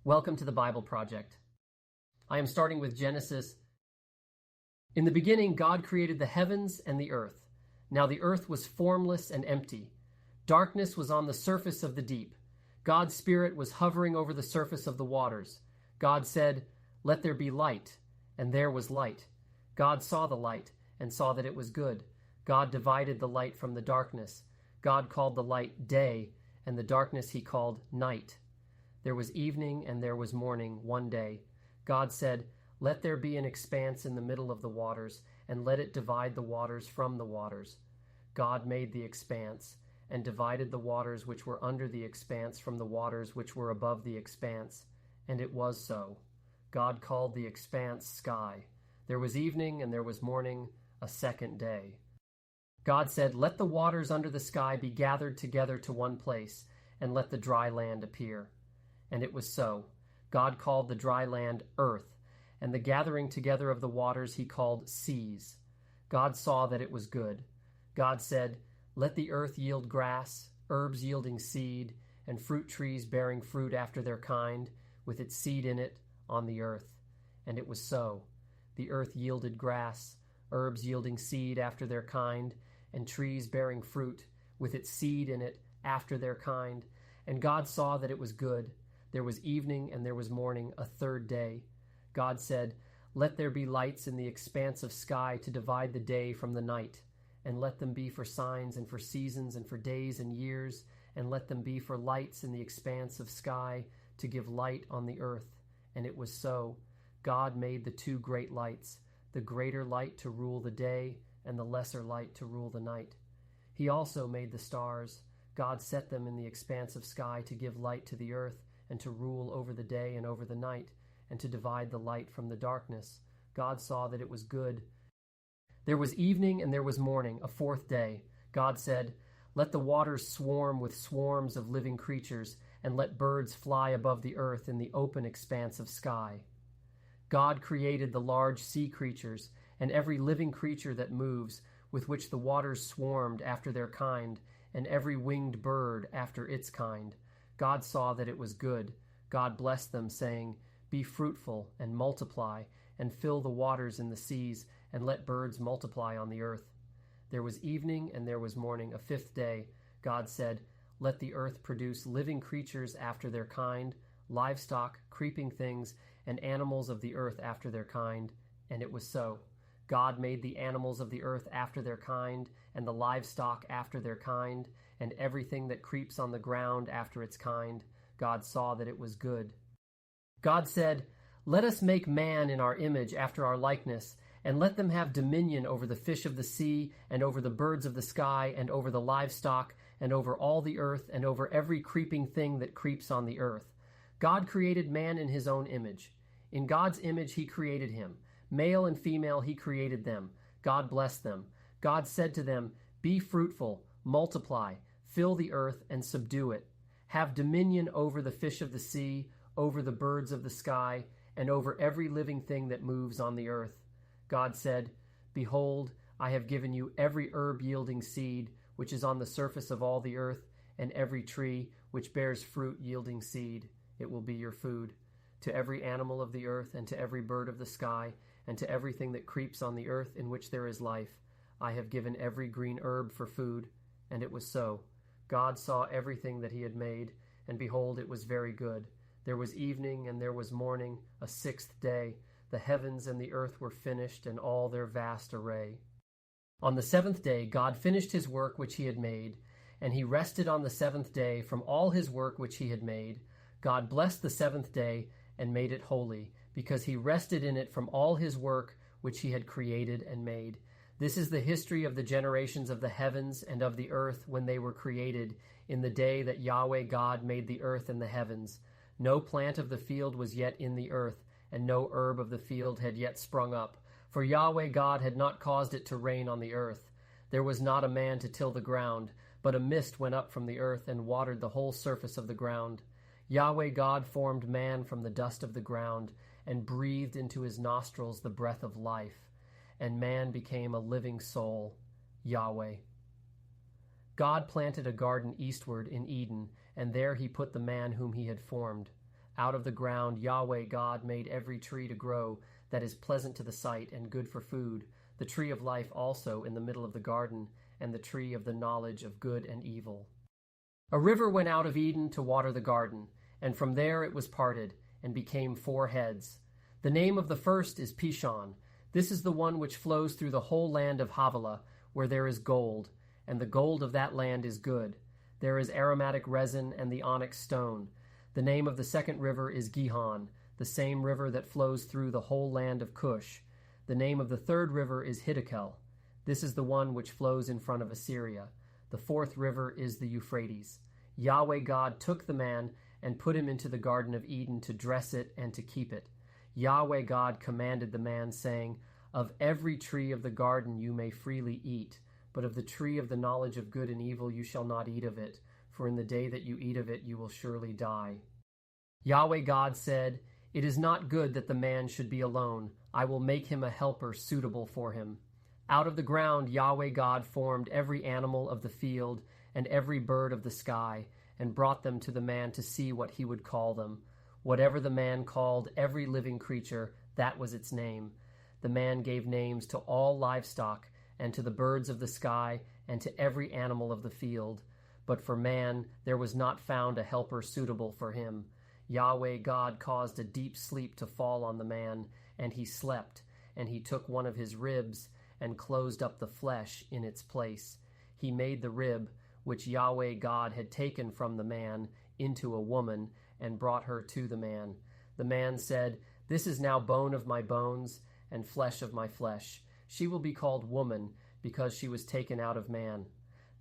Welcome to the Bible Project. I am starting with Genesis. In the beginning, God created the heavens and the earth. Now the earth was formless and empty. Darkness was on the surface of the deep. God's Spirit was hovering over the surface of the waters. God said, "Let there be light," and there was light. God saw the light and saw that it was good. God divided the light from the darkness. God called the light day, and the darkness he called night. There was evening and there was morning one day. God said, "Let there be an expanse in the middle of the waters, and let it divide the waters from the waters." God made the expanse, and divided the waters which were under the expanse from the waters which were above the expanse. And it was so. God called the expanse sky. There was evening and there was morning, a second day. God said, "Let the waters under the sky be gathered together to one place, and let the dry land appear." And it was so. God called the dry land earth, and the gathering together of the waters he called seas. God saw that it was good. God said, "Let the earth yield grass, herbs yielding seed, and fruit trees bearing fruit after their kind, with its seed in it, on the earth." And it was so. The earth yielded grass, herbs yielding seed after their kind, and trees bearing fruit, with its seed in it after their kind. And God saw that it was good. There was evening and there was morning, a third day. God said, "Let there be lights in the expanse of sky to divide the day from the night, and let them be for signs and for seasons and for days and years, and let them be for lights in the expanse of sky to give light on the earth." And it was so. God made the two great lights, the greater light to rule the day, and the lesser light to rule the night. He also made the stars. God set them in the expanse of sky to give light to the earth, and to rule over the day and over the night, and to divide the light from the darkness. God saw that it was good. There was evening and there was morning, a fourth day. God said, "Let the waters swarm with swarms of living creatures, and let birds fly above the earth in the open expanse of sky." God created the large sea creatures, and every living creature that moves, with which the waters swarmed after their kind, and every winged bird after its kind. God saw that it was good. God blessed them, saying, "Be fruitful and multiply, and fill the waters in the seas, and let birds multiply on the earth." There was evening and there was morning, a fifth day. God said, "Let the earth produce living creatures after their kind, livestock, creeping things, and animals of the earth after their kind." And it was so. God made the animals of the earth after their kind, and the livestock after their kind, and everything that creeps on the ground after its kind. God saw that it was good. God said, "Let us make man in our image after our likeness, and let them have dominion over the fish of the sea, and over the birds of the sky, and over the livestock, and over all the earth, and over every creeping thing that creeps on the earth." God created man in his own image. In God's image he created him. Male and female he created them. God blessed them. God said to them, "Be fruitful, multiply, fill the earth, and subdue it. Have dominion over the fish of the sea, over the birds of the sky, and over every living thing that moves on the earth." God said, "Behold, I have given you every herb yielding seed, which is on the surface of all the earth, and every tree which bears fruit yielding seed. It will be your food. To every animal of the earth, and to every bird of the sky, and to everything that creeps on the earth in which there is life, I have given every green herb for food." And it was so. God saw everything that he had made, and behold, it was very good. There was evening and there was morning, a sixth day. The heavens and the earth were finished, and all their vast array. On the seventh day God finished his work which he had made, and he rested on the seventh day from all his work which he had made. God blessed the seventh day and made it holy, because he rested in it from all his work which he had created and made. This is the history of the generations of the heavens and of the earth when they were created, in the day that Yahweh God made the earth and the heavens. No plant of the field was yet in the earth, and no herb of the field had yet sprung up, for Yahweh God had not caused it to rain on the earth. There was not a man to till the ground, but a mist went up from the earth and watered the whole surface of the ground. Yahweh God formed man from the dust of the ground, and breathed into his nostrils the breath of life, and man became a living soul. Yahweh. God planted a garden eastward in Eden, and there he put the man whom he had formed. Out of the ground Yahweh God made every tree to grow that is pleasant to the sight and good for food, the tree of life also in the middle of the garden, and the tree of the knowledge of good and evil. A river went out of Eden to water the garden, and from there it was parted, and became 4 heads. The name of the first is Pishon. This is the one which flows through the whole land of Havilah, where there is gold, and the gold of that land is good. There is aromatic resin and the onyx stone. The name of the second river is Gihon, the same river that flows through the whole land of Cush. The name of the third river is Hiddekel. This is the one which flows in front of Assyria. The fourth river is the Euphrates. Yahweh God took the man and put him into the Garden of Eden to dress it and to keep it. Yahweh God commanded the man, saying, "Of every tree of the garden you may freely eat, but of the tree of the knowledge of good and evil you shall not eat of it, for in the day that you eat of it you will surely die." Yahweh God said, "It is not good that the man should be alone. I will make him a helper suitable for him." Out of the ground Yahweh God formed every animal of the field and every bird of the sky, and brought them to the man to see what he would call them. Whatever the man called every living creature, that was its name. The man gave names to all livestock, and to the birds of the sky, and to every animal of the field. But for man there was not found a helper suitable for him. Yahweh God caused a deep sleep to fall on the man, and he slept, and he took one of his ribs, and closed up the flesh in its place. He made the rib, which Yahweh God had taken from the man, into a woman, and brought her to the man. The man said, "This is now bone of my bones, and flesh of my flesh. She will be called woman, because she was taken out of man.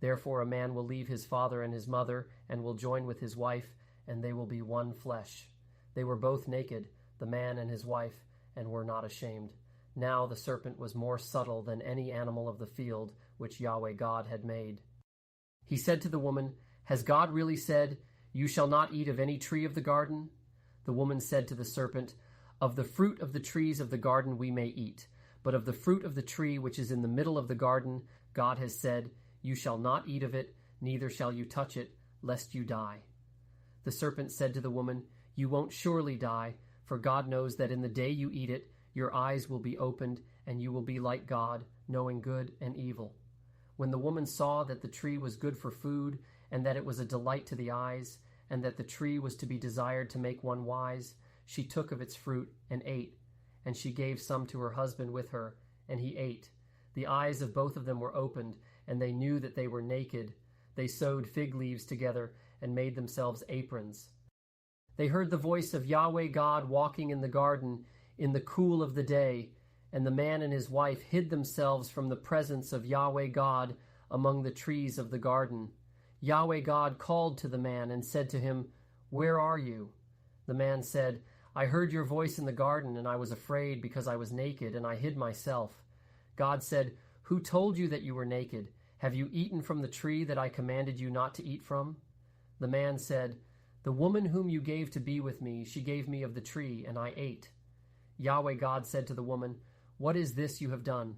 Therefore a man will leave his father and his mother, and will join with his wife, and they will be one flesh." They were both naked, the man and his wife, and were not ashamed. Now the serpent was more subtle than any animal of the field which Yahweh God had made. He said to the woman, "Has God really said, 'You shall not eat of any tree of the garden'?" The woman said to the serpent, "Of the fruit of the trees of the garden we may eat, but of the fruit of the tree which is in the middle of the garden, God has said, 'You shall not eat of it, neither shall you touch it, lest you die.'" The serpent said to the woman, "You won't surely die, for God knows that in the day you eat it, your eyes will be opened, and you will be like God, knowing good and evil." When the woman saw that the tree was good for food, and that it was a delight to the eyes, and that the tree was to be desired to make one wise, she took of its fruit and ate. And she gave some to her husband with her, and he ate. The eyes of both of them were opened, and they knew that they were naked. They sewed fig leaves together and made themselves aprons. They heard the voice of Yahweh God walking in the garden in the cool of the day, and the man and his wife hid themselves from the presence of Yahweh God among the trees of the garden. Yahweh God called to the man and said to him, "Where are you?" The man said, "I heard your voice in the garden, and I was afraid because I was naked, and I hid myself." God said, "Who told you that you were naked? Have you eaten from the tree that I commanded you not to eat from?" The man said, "The woman whom you gave to be with me, she gave me of the tree, and I ate." Yahweh God said to the woman, "What is this you have done?"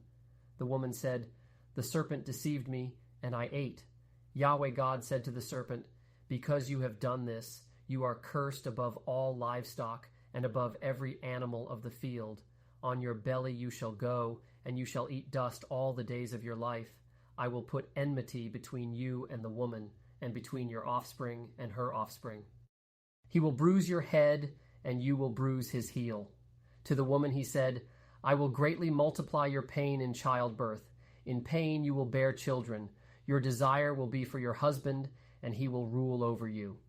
The woman said, "The serpent deceived me, and I ate." Yahweh God said to the serpent, "Because you have done this, you are cursed above all livestock, and above every animal of the field. On your belly you shall go, and you shall eat dust all the days of your life. I will put enmity between you and the woman, and between your offspring and her offspring. He will bruise your head, and you will bruise his heel." To the woman he said, "I will greatly multiply your pain in childbirth. In pain you will bear children. Your desire will be for your husband, and he will rule over you."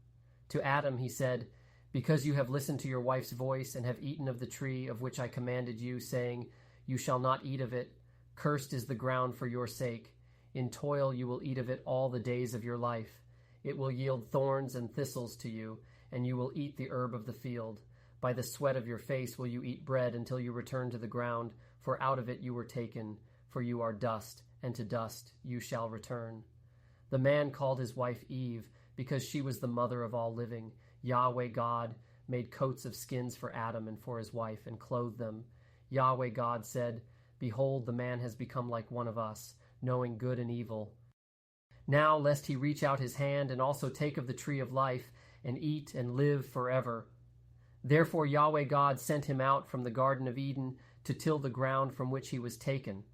To Adam he said, "Because you have listened to your wife's voice, and have eaten of the tree of which I commanded you, saying, 'You shall not eat of it,' cursed is the ground for your sake. In toil you will eat of it all the days of your life. It will yield thorns and thistles to you, and you will eat the herb of the field. By the sweat of your face will you eat bread until you return to the ground, for out of it you were taken, for you are dust, and to dust you shall return." The man called his wife Eve, because she was the mother of all living. Yahweh God made coats of skins for Adam and for his wife, and clothed them. Yahweh God said, "Behold, the man has become like one of us, knowing good and evil. Now lest he reach out his hand and also take of the tree of life, and eat and live forever." Therefore Yahweh God sent him out from the Garden of Eden to till the ground from which he was taken.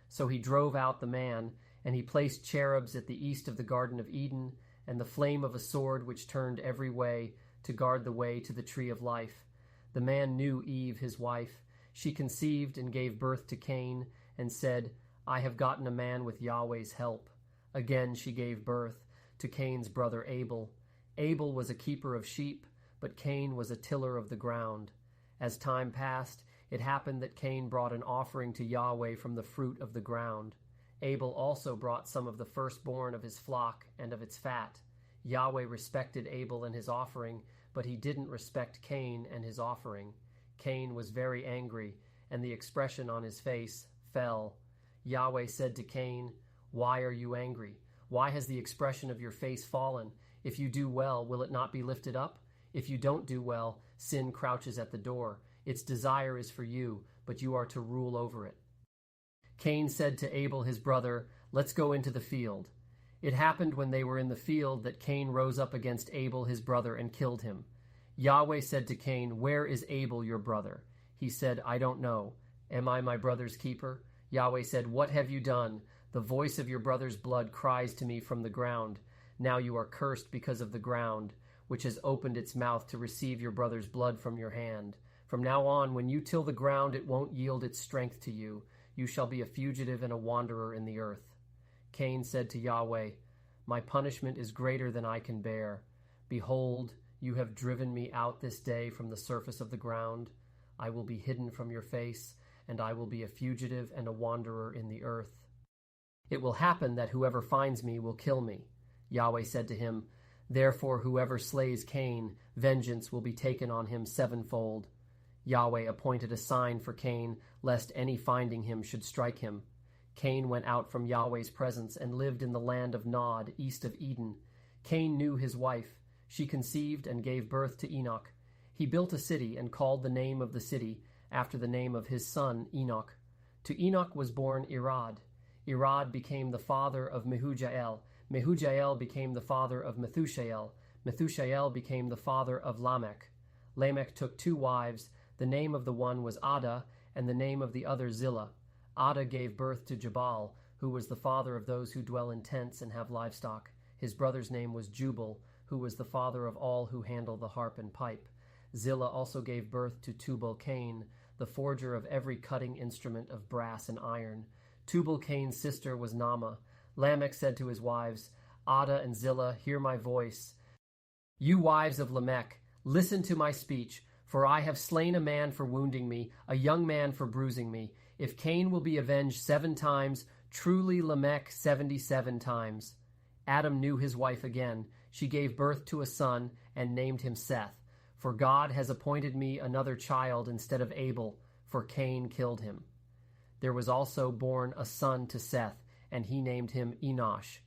So he drove out the man, and he placed cherubs at the east of the Garden of Eden, and the flame of a sword which turned every way, to guard the way to the tree of life. The man knew Eve his wife. She conceived and gave birth to Cain, and said, I have gotten a man with Yahweh's help. Again she gave birth to Cain's brother Abel. Abel was a keeper of sheep, but Cain was a tiller of the ground. As time passed, it happened that Cain brought an offering to Yahweh from the fruit of the ground. Abel also brought some of the firstborn of his flock and of its fat. Yahweh respected Abel and his offering, but he didn't respect Cain and his offering. Cain was very angry, and the expression on his face fell. Yahweh said to Cain, Why are you angry? Why has the expression of your face fallen? If you do well, will it not be lifted up? If you don't do well, sin crouches at the door. Its desire is for you, but you are to rule over it. Cain said to Abel his brother, Let's go into the field. It happened when they were in the field that Cain rose up against Abel his brother and killed him. Yahweh said to Cain, Where is Abel your brother? He said, I don't know. Am I my brother's keeper? Yahweh said, What have you done? The voice of your brother's blood cries to me from the ground. Now you are cursed because of the ground, which has opened its mouth to receive your brother's blood from your hand. From now on, when you till the ground, it won't yield its strength to you. You shall be a fugitive and a wanderer in the earth. Cain said to Yahweh, My punishment is greater than I can bear. Behold, you have driven me out this day from the surface of the ground. I will be hidden from your face, and I will be a fugitive and a wanderer in the earth. It will happen that whoever finds me will kill me. Yahweh said to him, Therefore whoever slays Cain, vengeance will be taken on him sevenfold. Yahweh appointed a sign for Cain, lest any finding him should strike him. Cain went out from Yahweh's presence and lived in the land of Nod, east of Eden. Cain knew his wife. She conceived and gave birth to Enoch. He built a city and called the name of the city after the name of his son Enoch. To Enoch was born Irad. Irad became the father of Mehujael. Mehujael became the father of Methushael. Methushael became the father of Lamech. Lamech took 2 wives. The name of the one was Ada, and the name of the other Zillah. Ada gave birth to Jabal, who was the father of those who dwell in tents and have livestock. His brother's name was Jubal, who was the father of all who handle the harp and pipe. Zillah also gave birth to Tubal-Cain, the forger of every cutting instrument of brass and iron. Tubal-Cain's sister was Naamah. Lamech said to his wives, Ada and Zillah, hear my voice. You wives of Lamech, listen to my speech, for I have slain a man for wounding me, a young man for bruising me. If Cain will be avenged 7 times, truly Lamech 77 times. Adam knew his wife again. She gave birth to a son and named him Seth. For God has appointed me another child instead of Abel, for Cain killed him. There was also born a son to Seth, and he named him Enosh.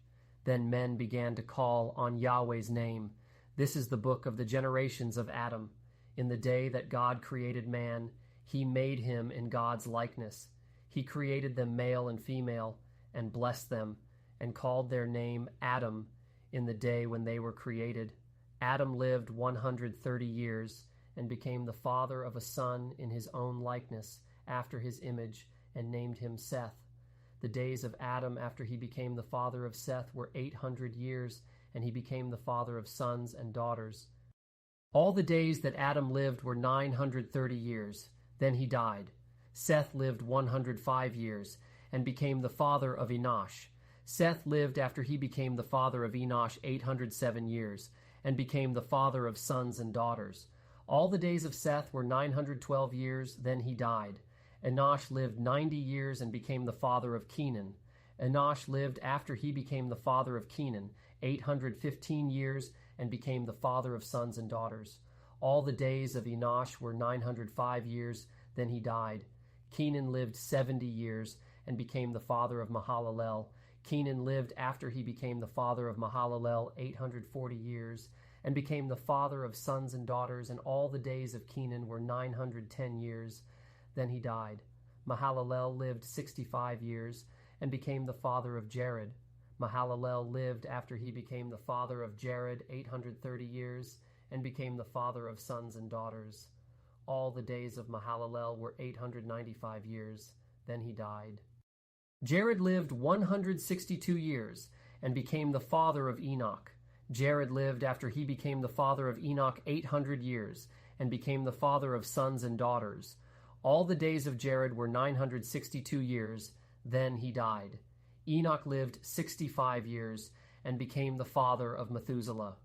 Then men began to call on Yahweh's name. This is the book of the generations of Adam. In the day that God created man, he made him in God's likeness. He created them male and female, and blessed them, and called their name Adam in the day when they were created. Adam lived 130 years, and became the father of a son in his own likeness, after his image, and named him Seth. The days of Adam after he became the father of Seth were 800 years, and he became the father of sons and daughters. All the days that Adam lived were 930 years. Then he died. Seth lived 105 years, and became the father of Enosh. Seth lived after he became the father of Enosh 807 years, and became the father of sons and daughters. All the days of Seth were 912 years, then he died. Enosh lived 90 years and became the father of Kenan. Enosh lived after he became the father of Kenan 815 years, and became the father of sons and daughters. All the days of Enosh were 905 years, then he died. Kenan lived 70 years, and became the father of Mahalalel. Kenan lived after he became the father of Mahalalel 840 years, and became the father of sons and daughters, and all the days of Kenan were 910 years. Then he died. Mahalalel lived 65 years, and became the father of Jared. Mahalalel lived after he became the father of Jared 830 years, and became the father of sons and daughters. all the days of Mahalalel were 895 years. Then he died. Jared lived 162 years and became the father of Enoch. Jared lived after he became the father of Enoch 800 years and became the father of sons and daughters. All the days of Jared were 962 years. Then he died. Enoch lived 65 years and became the father of Methuselah.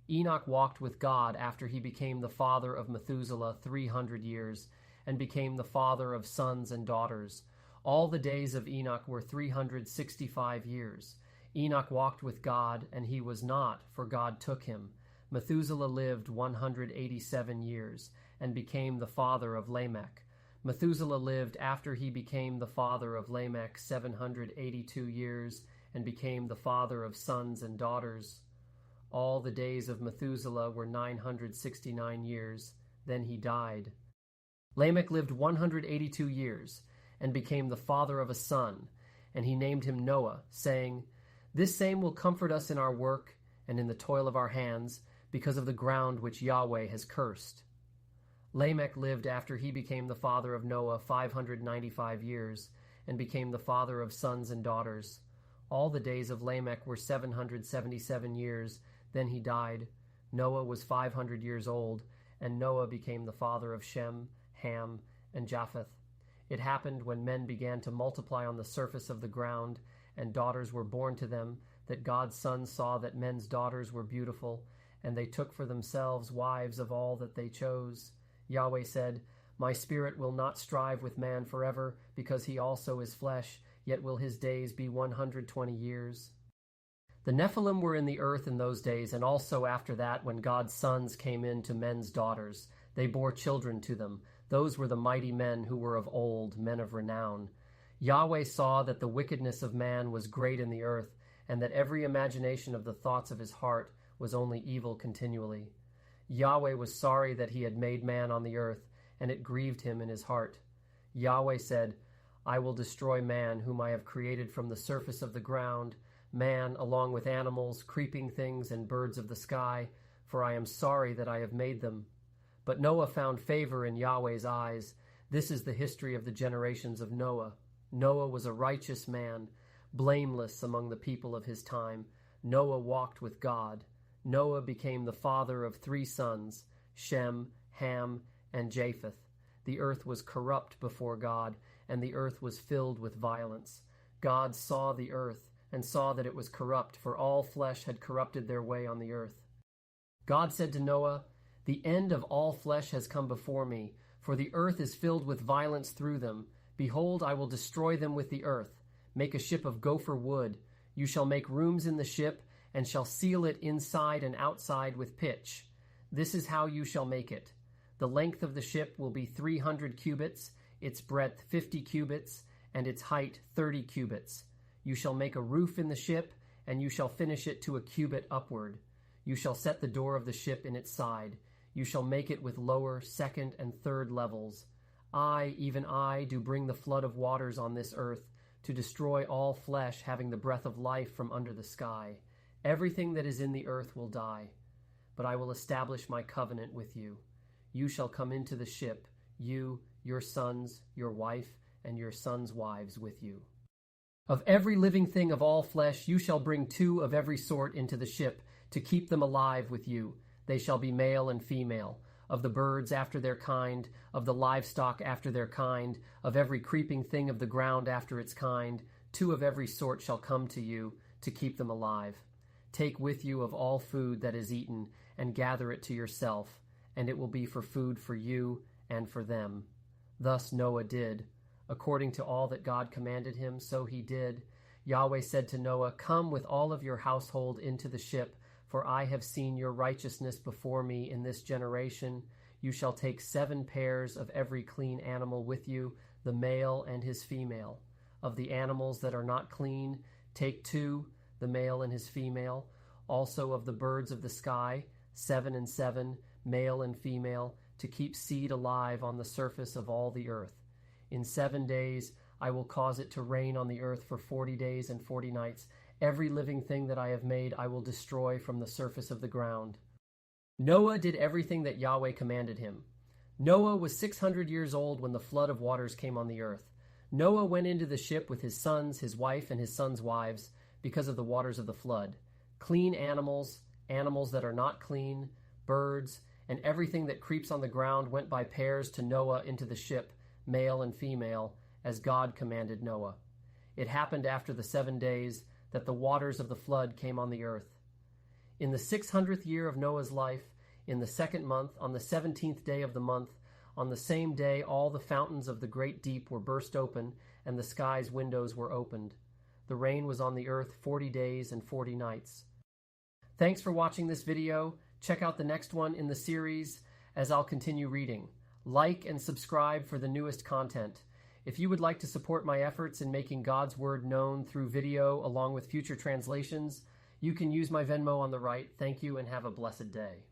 Enoch walked with God after he became the father of Methuselah 300 years and became the father of sons and daughters. All the days of Enoch were 365 years. Enoch walked with God, and he was not, for God took him. Methuselah lived 187 years and became the father of Lamech. Methuselah lived after he became the father of Lamech 782 years and became the father of sons and daughters. All the days of Methuselah were 969 years. Then he died. Lamech lived 182 years and became the father of a son, and he named him Noah, saying, "This same will comfort us in our work and in the toil of our hands, because of the ground which Yahweh has cursed." Lamech lived after he became the father of Noah 595 years and became the father of sons and daughters. All the days of Lamech were 777 years. Then he died. Noah was 500 years old, and Noah became the father of Shem, Ham, and Japheth. It happened when men began to multiply on the surface of the ground, and daughters were born to them, that God's sons saw that men's daughters were beautiful, and they took for themselves wives of all that they chose. Yahweh said, "My spirit will not strive with man forever, because he also is flesh, yet will his days be 120 years. The Nephilim were in the earth in those days, and also after that, when God's sons came in to men's daughters. They bore children to them. Those were the mighty men who were of old, men of renown. Yahweh saw that the wickedness of man was great in the earth, and that every imagination of the thoughts of his heart was only evil continually. Yahweh was sorry that he had made man on the earth, and it grieved him in his heart. Yahweh said, "I will destroy man, whom I have created from the surface of the ground, man along with animals, creeping things, and birds of the sky, for I am sorry that I have made them." But Noah found favor in Yahweh's eyes. This is the history of the generations of Noah. Noah was a righteous man, blameless among the people of his time. Noah walked with God. Noah became the father of 3 sons, Shem, Ham, and Japheth. The earth was corrupt before God, and the earth was filled with violence. God saw the earth, and saw that it was corrupt, for all flesh had corrupted their way on the earth. God said to Noah, "The end of all flesh has come before me, for the earth is filled with violence through them. Behold, I will destroy them with the earth. Make a ship of gopher wood. You shall make rooms in the ship, and shall seal it inside and outside with pitch. This is how you shall make it. The length of the ship will be 300 cubits, its breadth 50 cubits, and its height 30 cubits. You shall make a roof in the ship, and you shall finish it to a cubit upward. You shall set the door of the ship in its side. You shall make it with lower, second, and third levels. I, even I, do bring the flood of waters on this earth, to destroy all flesh having the breath of life from under the sky. Everything that is in the earth will die. But I will establish my covenant with you. You shall come into the ship, you, your sons, your wife, and your sons' wives with you. Of every living thing of all flesh you shall bring 2 of every sort into the ship, to keep them alive with you. They shall be male and female. Of the birds after their kind, of the livestock after their kind, of every creeping thing of the ground after its kind, 2 of every sort shall come to you, to keep them alive. Take with you of all food that is eaten, and gather it to yourself, and it will be for food for you and for them. Thus Noah did. According to all that God commanded him, so he did. Yahweh said to Noah, "Come with all of your household into the ship, for I have seen your righteousness before me in this generation. You shall take 7 pairs of every clean animal with you, the male and his female. Of the animals that are not clean, take 2, the male and his female. Also of the birds of the sky, 7 and 7, male and female, to keep seed alive on the surface of all the earth. In 7 days I will cause it to rain on the earth for 40 days and 40 nights. Every living thing that I have made I will destroy from the surface of the ground." Noah did everything that Yahweh commanded him. Noah was 600 years old when the flood of waters came on the earth. Noah went into the ship with his sons, his wife, and his sons' wives because of the waters of the flood. Clean animals, animals that are not clean, birds, and everything that creeps on the ground went by pairs to Noah into the ship, male and female, as God commanded Noah. It happened after the 7 days that the waters of the flood came on the earth. In the 600th year of Noah's life, in the 2nd month, on the 17th day of the month, on the same day all the fountains of the great deep were burst open, and the sky's windows were opened. The rain was on the earth 40 days and 40 nights. Thanks for watching this video. Check out the next one in the series as I'll continue reading. Like and subscribe for the newest content. If you would like to support my efforts in making God's Word known through video along with future translations, you can use my Venmo on the right. Thank you and have a blessed day.